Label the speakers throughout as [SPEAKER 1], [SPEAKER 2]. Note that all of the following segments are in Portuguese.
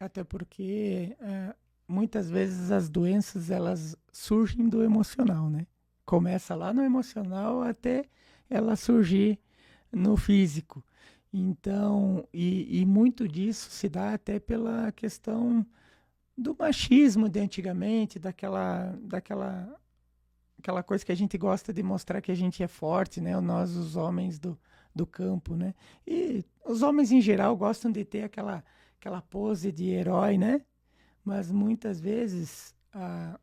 [SPEAKER 1] Até porque muitas vezes as doenças elas surgem do emocional, né? Começa lá no emocional até ela surgir no físico. Então, e muito disso se dá até pela questão do machismo de antigamente, aquela coisa que a gente gosta de mostrar que a gente é forte, né? Nós, os homens do campo, né? E os homens em geral gostam de ter aquela pose de herói, né? Mas muitas vezes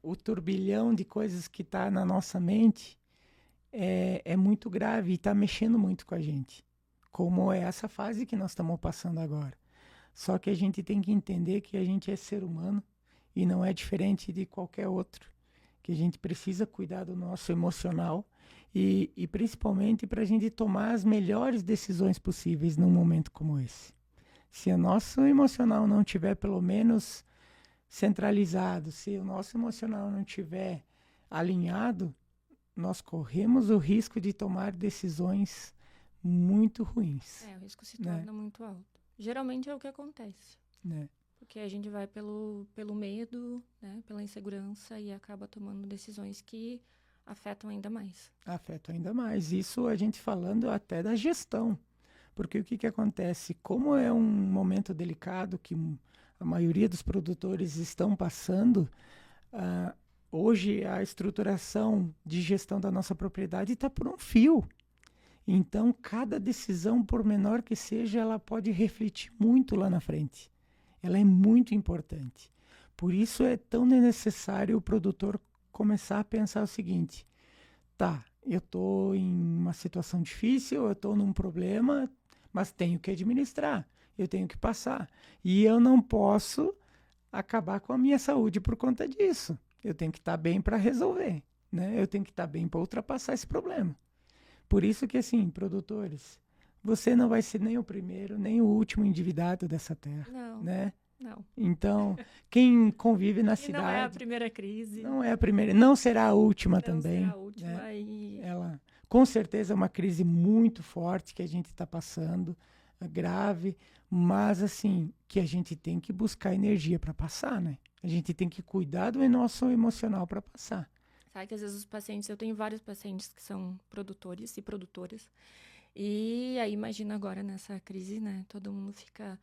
[SPEAKER 1] o turbilhão de coisas que está na nossa mente é muito grave e está mexendo muito com a gente, como é essa fase que nós estamos passando agora. Só que a gente tem que entender que a gente é ser humano e não é diferente de qualquer outro, que a gente precisa cuidar do nosso emocional e principalmente para a gente tomar as melhores decisões possíveis num momento como esse. Se o nosso emocional não tiver pelo menos centralizado, se o nosso emocional não tiver alinhado, nós corremos o risco de tomar decisões muito ruins,
[SPEAKER 2] O risco se
[SPEAKER 1] né?
[SPEAKER 2] torna muito alto. Geralmente é o que acontece.
[SPEAKER 1] Né?
[SPEAKER 2] Porque a gente vai pelo medo, né, pela insegurança e acaba tomando decisões que afetam ainda mais.
[SPEAKER 1] Afeta ainda mais. Isso a gente falando até da gestão. Porque o que acontece? Como é um momento delicado que a maioria dos produtores estão passando, ah, hoje a estruturação de gestão da nossa propriedade está por um fio. Então, cada decisão, por menor que seja, ela pode refletir muito lá na frente. Ela é muito importante. Por isso é tão necessário o produtor começar a pensar o seguinte: tá, eu estou em uma situação difícil, eu estou num problema, mas tenho que administrar, eu tenho que passar. E eu não posso acabar com a minha saúde por conta disso. Eu tenho que estar bem para resolver, né? Eu tenho que estar bem para ultrapassar esse problema. Por isso que, assim, produtores, você não vai ser nem o primeiro, nem o último endividado dessa terra,
[SPEAKER 2] Não,
[SPEAKER 1] né?
[SPEAKER 2] não.
[SPEAKER 1] Então, quem convive na
[SPEAKER 2] E não é a
[SPEAKER 1] cidade,
[SPEAKER 2] primeira crise,
[SPEAKER 1] não é a primeira, não será a última
[SPEAKER 2] não será
[SPEAKER 1] também,
[SPEAKER 2] a
[SPEAKER 1] né?
[SPEAKER 2] última e
[SPEAKER 1] Ela, com certeza, é uma crise muito forte que a gente está passando, grave, mas assim, que a gente tem que buscar energia para passar, né? A gente tem que cuidar do nosso emocional para passar.
[SPEAKER 2] sabe que às vezes os pacientes, eu tenho vários pacientes que são produtores e produtoras, e aí imagina agora nessa crise, né, todo mundo fica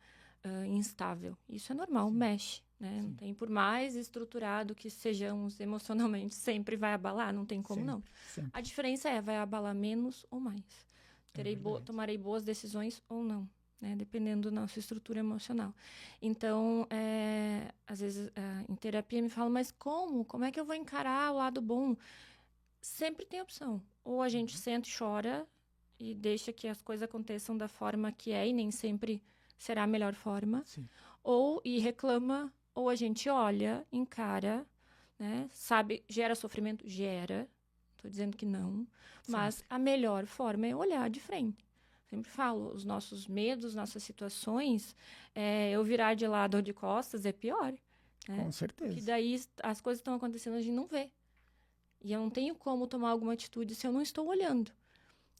[SPEAKER 2] instável. Isso é normal,
[SPEAKER 1] Sim,
[SPEAKER 2] mexe, né? Não
[SPEAKER 1] sim,
[SPEAKER 2] tem, por mais estruturado que sejamos emocionalmente, sempre vai abalar, não tem como não.
[SPEAKER 1] sempre,
[SPEAKER 2] A
[SPEAKER 1] sempre.
[SPEAKER 2] diferença é, vai abalar menos ou mais.
[SPEAKER 1] É verdade.
[SPEAKER 2] Tomarei boas decisões ou não, né? Dependendo da nossa estrutura emocional. Então, às vezes, em terapia me falam, mas como? Como é que eu vou encarar o lado bom? Sempre tem opção. Ou a gente senta e chora e deixa que as coisas aconteçam da forma que é e nem sempre será a melhor forma.
[SPEAKER 1] Sim,
[SPEAKER 2] Ou e reclama, ou a gente olha, encara, né? Sabe, gera sofrimento? Gera. Tô dizendo que não. Mas
[SPEAKER 1] sempre.
[SPEAKER 2] a melhor forma é olhar de frente. Sempre falo, os nossos medos, nossas situações, eu virar de lado ou de costas é pior, né?
[SPEAKER 1] Com
[SPEAKER 2] Porque
[SPEAKER 1] certeza.
[SPEAKER 2] daí as coisas estão acontecendo e a gente não vê. E eu não tenho como tomar alguma atitude se eu não estou olhando.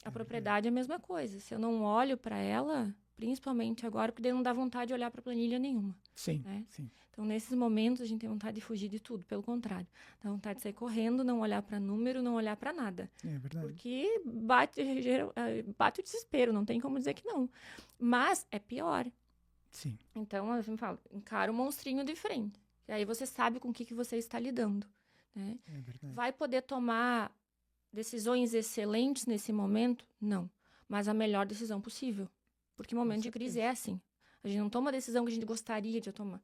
[SPEAKER 2] A
[SPEAKER 1] É verdade.
[SPEAKER 2] propriedade é a mesma coisa. Se eu não olho para ela, principalmente agora, porque daí não dá vontade de olhar para planilha nenhuma,
[SPEAKER 1] Sim,
[SPEAKER 2] né?
[SPEAKER 1] sim.
[SPEAKER 2] Então, nesses momentos, a gente tem vontade de fugir de tudo, pelo contrário. Dá vontade de sair correndo, não olhar para número, não olhar para nada.
[SPEAKER 1] É verdade.
[SPEAKER 2] Porque bate o desespero, não tem como dizer que não. Mas é pior.
[SPEAKER 1] Sim,
[SPEAKER 2] Então, eu sempre falo, encara o monstrinho de frente. E aí você sabe com o que você está lidando, né?
[SPEAKER 1] é verdade.
[SPEAKER 2] Vai poder tomar decisões excelentes nesse momento? Não. Mas a melhor decisão possível. Porque
[SPEAKER 1] Com
[SPEAKER 2] momento de crise
[SPEAKER 1] certeza.
[SPEAKER 2] é assim. A gente não toma a decisão que a gente gostaria de tomar.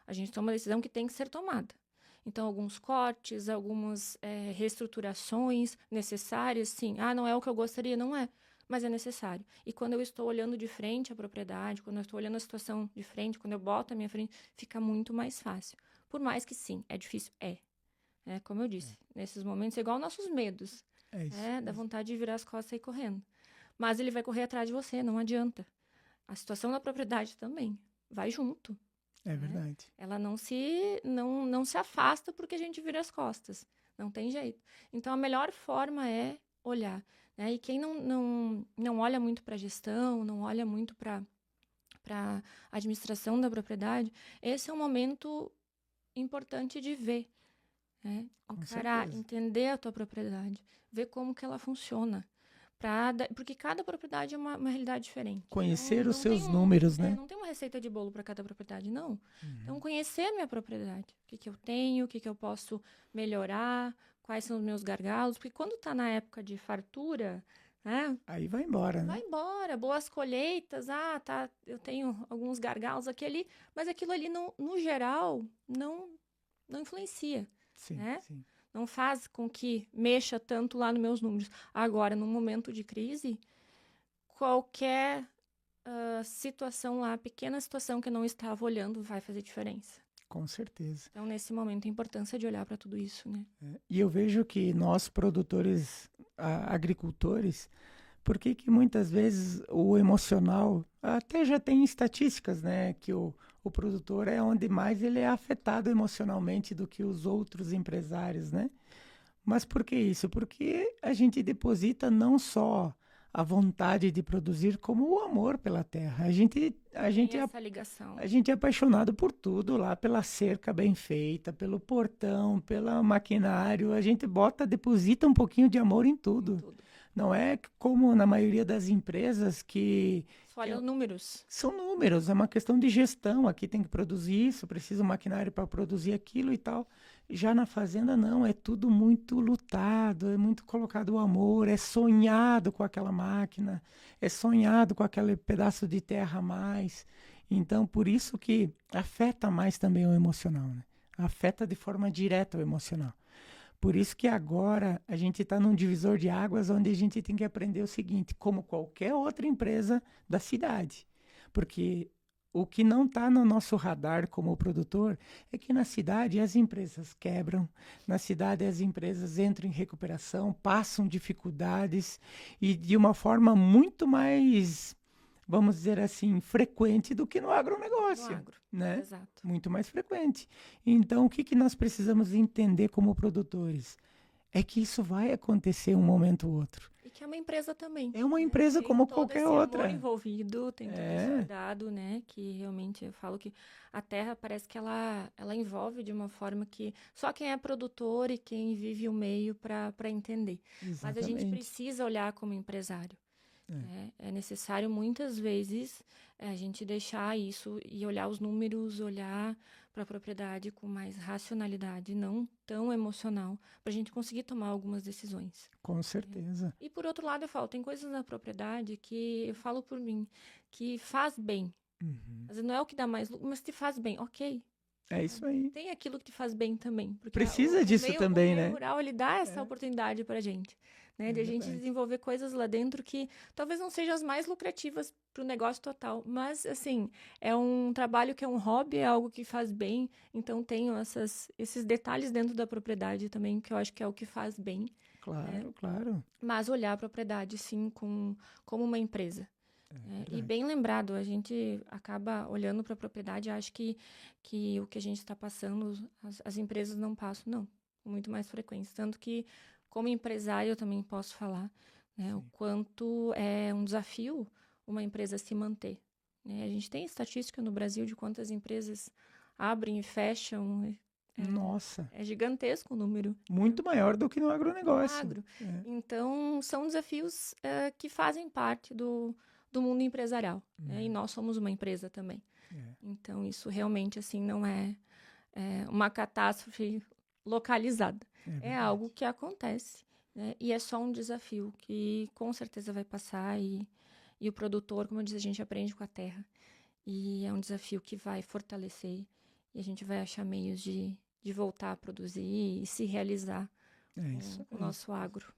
[SPEAKER 2] A gente toma a decisão que tem que ser tomada. Então, alguns cortes, algumas reestruturações necessárias, sim. Ah, não é o que eu gostaria, não é. Mas é necessário. E quando eu estou olhando de frente a propriedade, quando eu estou olhando a situação de frente, quando eu boto a minha frente, fica muito mais fácil. Por mais que sim, é difícil, é. Como eu disse, nesses momentos é igual nossos medos.
[SPEAKER 1] É isso
[SPEAKER 2] Dá
[SPEAKER 1] mesmo.
[SPEAKER 2] vontade de virar as costas e sair correndo. Mas ele vai correr atrás de você, não adianta. A situação da propriedade também. Vai junto.
[SPEAKER 1] É
[SPEAKER 2] Né?
[SPEAKER 1] verdade.
[SPEAKER 2] Ela não se afasta porque a gente vira as costas. Não tem jeito. Então, a melhor forma é olhar. Né? E quem não olha muito para a gestão, não olha muito para para administração da propriedade, esse é um momento importante de ver, né? Encarar, entender a tua propriedade, ver como que ela funciona. Porque cada propriedade é uma realidade diferente.
[SPEAKER 1] Conhecer os seus números, né?
[SPEAKER 2] Não tem uma receita de bolo para cada propriedade, não. Então, conhecer a minha propriedade. O que eu tenho, o que eu posso melhorar, quais são os meus gargalos. Porque quando está na época de fartura, né?
[SPEAKER 1] Aí vai embora, né?
[SPEAKER 2] Vai embora, boas colheitas. Tá, eu tenho alguns gargalos aqui ali. Mas aquilo ali, no geral, não influencia.
[SPEAKER 1] Sim,
[SPEAKER 2] né?
[SPEAKER 1] sim.
[SPEAKER 2] Não faz com que mexa tanto lá nos meus números. Agora, num momento de crise, qualquer situação lá, pequena situação que eu não estava olhando, vai fazer diferença.
[SPEAKER 1] Com certeza.
[SPEAKER 2] Então, nesse momento, a importância de olhar para tudo isso, né?
[SPEAKER 1] E eu vejo que nós, produtores, agricultores, por que muitas vezes o emocional, até já tem estatísticas, né, que o produtor é onde mais ele é afetado emocionalmente do que os outros empresários, né? Mas por que isso? Porque a gente deposita não só a vontade de produzir, como o amor pela terra. A gente
[SPEAKER 2] essa ligação.
[SPEAKER 1] A gente é apaixonado por tudo lá, pela cerca bem feita, pelo portão, pelo maquinário. A gente deposita um pouquinho de amor em tudo. Não é como na maioria das empresas que...
[SPEAKER 2] Só olham números.
[SPEAKER 1] São números, é uma questão de gestão. Aqui tem que produzir isso, precisa um maquinário para produzir aquilo e tal. Já na fazenda, não, é tudo muito lutado, é muito colocado o amor, é sonhado com aquela máquina, é sonhado com aquele pedaço de terra a mais. Então, por isso que afeta mais também o emocional, né? Afeta de forma direta o emocional. Por isso que agora a gente está num divisor de águas onde a gente tem que aprender o seguinte, como qualquer outra empresa da cidade. Porque o que não está no nosso radar como produtor é que na cidade as empresas quebram, na cidade as empresas entram em recuperação, passam dificuldades e de uma forma muito mais, vamos dizer assim, frequente do que no agronegócio.
[SPEAKER 2] No agro,
[SPEAKER 1] né?
[SPEAKER 2] Exato.
[SPEAKER 1] Muito mais frequente. Então, o que nós precisamos entender como produtores? É que isso vai acontecer um momento ou outro.
[SPEAKER 2] E que é uma empresa também.
[SPEAKER 1] É uma empresa como qualquer outra.
[SPEAKER 2] Tem todo esse amor envolvido, tem todo esse cuidado, né? Que realmente eu falo que a terra parece que ela envolve de uma forma que só quem é produtor e quem vive o meio para entender.
[SPEAKER 1] Exatamente.
[SPEAKER 2] Mas a gente precisa olhar como empresário. É necessário muitas vezes a gente deixar isso e olhar os números, olhar para a propriedade com mais racionalidade, não tão emocional, para a gente conseguir tomar algumas decisões.
[SPEAKER 1] Com certeza.
[SPEAKER 2] E por outro lado, eu falo, tem coisas na propriedade que eu falo por mim, que faz bem. Às vezes não é o que dá mais lucro, mas te faz bem, ok.
[SPEAKER 1] É isso aí.
[SPEAKER 2] Tem aquilo que te faz bem também. Porque
[SPEAKER 1] precisa disso também, né?
[SPEAKER 2] O rural, ele dá essa oportunidade para a gente. Né, de a gente desenvolver coisas lá dentro que talvez não sejam as mais lucrativas para o negócio total, mas, assim, é um trabalho que é um hobby, é algo que faz bem, então tenho esses detalhes dentro da propriedade também, que eu acho que é o que faz bem.
[SPEAKER 1] Claro, claro.
[SPEAKER 2] Mas olhar a propriedade, sim, como uma empresa. E bem lembrado, a gente acaba olhando para a propriedade, acho que o que a gente está passando, as empresas não passam, não, com muito mais frequência, tanto que como empresário, eu também posso falar, né, o quanto é um desafio uma empresa se manter. Né? A gente tem estatística no Brasil de quantas empresas abrem e fecham.
[SPEAKER 1] Nossa.
[SPEAKER 2] É gigantesco o número.
[SPEAKER 1] Muito maior do que no agronegócio.
[SPEAKER 2] No agro. Então, são desafios que fazem parte do mundo empresarial. Né? E nós somos uma empresa também. Então, isso realmente assim não é uma catástrofe localizada. É algo que acontece, né? E é só um desafio que com certeza vai passar e o produtor, como eu disse, a gente aprende com a terra e é um desafio que vai fortalecer e a gente vai achar meios de voltar a produzir e se realizar com o nosso agro.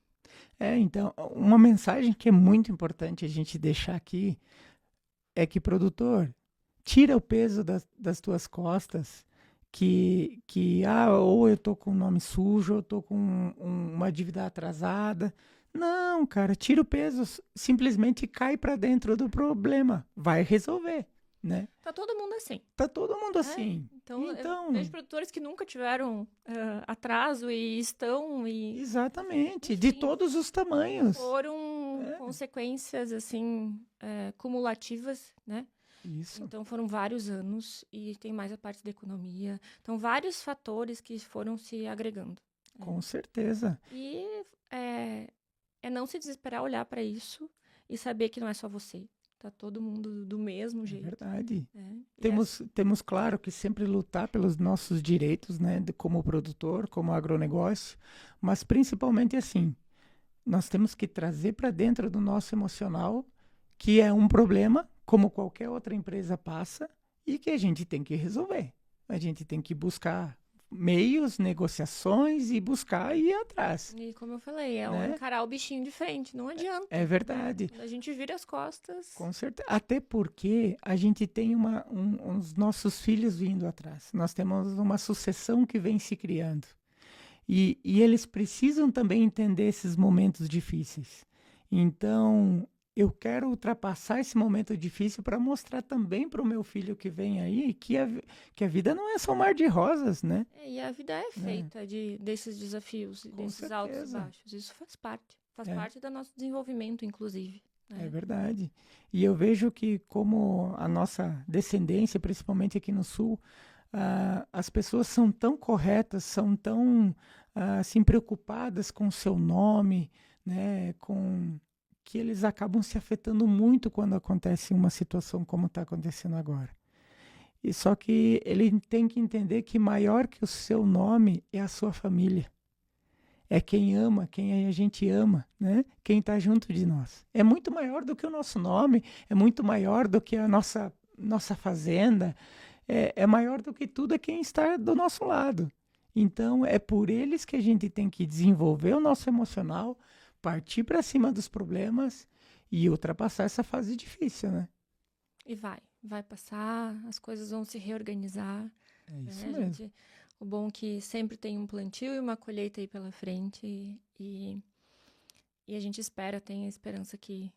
[SPEAKER 1] Então, uma mensagem que é muito importante a gente deixar aqui é que, produtor, tira o peso das tuas costas que ou eu tô com o nome sujo, ou eu tô com uma dívida atrasada. Não, cara, tira o peso, simplesmente cai para dentro do problema, vai resolver, né?
[SPEAKER 2] Tá todo mundo assim.
[SPEAKER 1] Tá todo mundo assim.
[SPEAKER 2] Então, eu vejo produtores que nunca tiveram atraso e estão...
[SPEAKER 1] Exatamente, de todos os tamanhos.
[SPEAKER 2] Foram consequências, assim, cumulativas, né?
[SPEAKER 1] Isso,
[SPEAKER 2] Então, foram vários anos e tem mais a parte da economia. Então, vários fatores que foram se agregando.
[SPEAKER 1] com certeza.
[SPEAKER 2] E é não se desesperar, olhar para isso e saber que não é só você. Tá todo mundo do mesmo
[SPEAKER 1] É
[SPEAKER 2] jeito.
[SPEAKER 1] verdade.
[SPEAKER 2] E
[SPEAKER 1] Temos, claro, que sempre lutar pelos nossos direitos, né, como produtor, como agronegócio, mas principalmente assim, nós temos que trazer para dentro do nosso emocional que é um problema, como qualquer outra empresa passa, e que a gente tem que resolver. A gente tem que buscar meios, negociações e buscar ir atrás,
[SPEAKER 2] e como eu falei, é
[SPEAKER 1] né?
[SPEAKER 2] encarar o bichinho de frente, não adianta.
[SPEAKER 1] É verdade.
[SPEAKER 2] Quando a gente vira as costas.
[SPEAKER 1] Com certeza. Até porque a gente tem uns nossos filhos vindo atrás. Nós temos uma sucessão que vem se criando. E eles precisam também entender esses momentos difíceis. Então, eu quero ultrapassar esse momento difícil para mostrar também para o meu filho que vem aí que a vida não é só um mar de rosas, né?
[SPEAKER 2] E a vida é feita desses desafios,
[SPEAKER 1] Com
[SPEAKER 2] desses altos e
[SPEAKER 1] certeza.
[SPEAKER 2] baixos. Isso faz parte. Faz
[SPEAKER 1] É.
[SPEAKER 2] parte do nosso desenvolvimento, inclusive.
[SPEAKER 1] É verdade. E eu vejo que como a nossa descendência, principalmente aqui no Sul, as pessoas são tão corretas, são tão assim, preocupadas com o seu nome, né, que eles acabam se afetando muito quando acontece uma situação como está acontecendo agora. E só que ele tem que entender que maior que o seu nome é a sua família. É quem ama, quem a gente ama, né? Quem está junto de nós. É muito maior do que o nosso nome, é muito maior do que a nossa fazenda, é maior do que tudo, é quem está do nosso lado. Então, é por eles que a gente tem que desenvolver o nosso emocional, partir para cima dos problemas e ultrapassar essa fase difícil, né?
[SPEAKER 2] E vai passar, as coisas vão se reorganizar.
[SPEAKER 1] É isso
[SPEAKER 2] né?
[SPEAKER 1] mesmo.
[SPEAKER 2] O bom é que sempre tem um plantio e uma colheita aí pela frente. E a gente tem a esperança que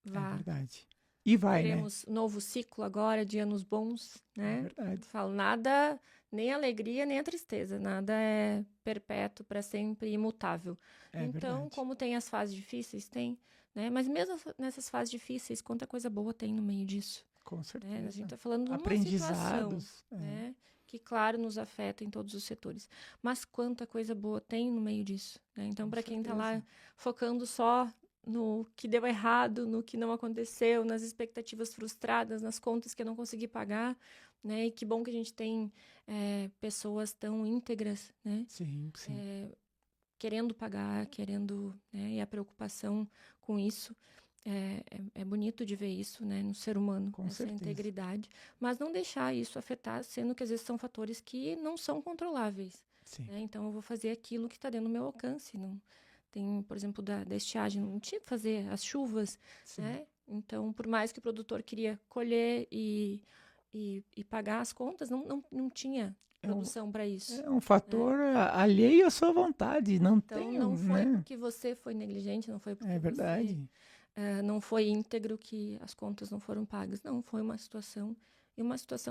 [SPEAKER 2] vá.
[SPEAKER 1] É verdade. E vai, né?
[SPEAKER 2] Teremos novo ciclo agora de anos bons, né?
[SPEAKER 1] É verdade.
[SPEAKER 2] Falo, nada, nem a alegria, nem a tristeza. Nada é perpétuo para sempre imutável.
[SPEAKER 1] É
[SPEAKER 2] Então,
[SPEAKER 1] verdade.
[SPEAKER 2] como tem as fases difíceis, tem, né? Mas mesmo nessas fases difíceis, quanta coisa boa tem no meio disso.
[SPEAKER 1] Com
[SPEAKER 2] Né?
[SPEAKER 1] certeza.
[SPEAKER 2] A gente está falando de uma situação,
[SPEAKER 1] Aprendizados.
[SPEAKER 2] né? Que, claro, nos afeta em todos os setores. Mas quanta coisa boa tem no meio disso, né? Então,
[SPEAKER 1] Com
[SPEAKER 2] para quem está lá
[SPEAKER 1] certeza.
[SPEAKER 2] focando só no que deu errado, no que não aconteceu, nas expectativas frustradas, nas contas que eu não consegui pagar, né? E que bom que a gente tem pessoas tão íntegras, né?
[SPEAKER 1] Sim, sim.
[SPEAKER 2] Querendo pagar, né? E a preocupação com isso. É bonito de ver isso, né, no ser humano,
[SPEAKER 1] Com
[SPEAKER 2] essa
[SPEAKER 1] certeza.
[SPEAKER 2] integridade, mas não deixar isso afetar, sendo que às vezes são fatores que não são controláveis.
[SPEAKER 1] Sim.
[SPEAKER 2] Né? Então, eu vou fazer aquilo que está dentro do meu alcance. Não tem, por exemplo, da estiagem, não tinha que fazer as chuvas, né? Então, por mais que o produtor queria colher e pagar as contas, não tinha produção para isso.
[SPEAKER 1] É um fator alheio à sua vontade, não
[SPEAKER 2] Então,
[SPEAKER 1] tem,
[SPEAKER 2] não foi
[SPEAKER 1] né?
[SPEAKER 2] porque você foi negligente, não foi porque
[SPEAKER 1] É verdade.
[SPEAKER 2] não foi íntegro que as contas não foram pagas. Não, foi uma situação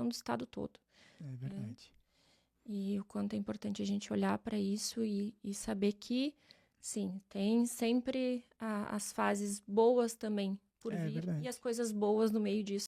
[SPEAKER 2] do Estado todo.
[SPEAKER 1] É verdade.
[SPEAKER 2] E o quanto é importante a gente olhar para isso e saber que, sim, tem sempre as fases boas também por vir
[SPEAKER 1] verdade.
[SPEAKER 2] e as coisas boas no meio disso.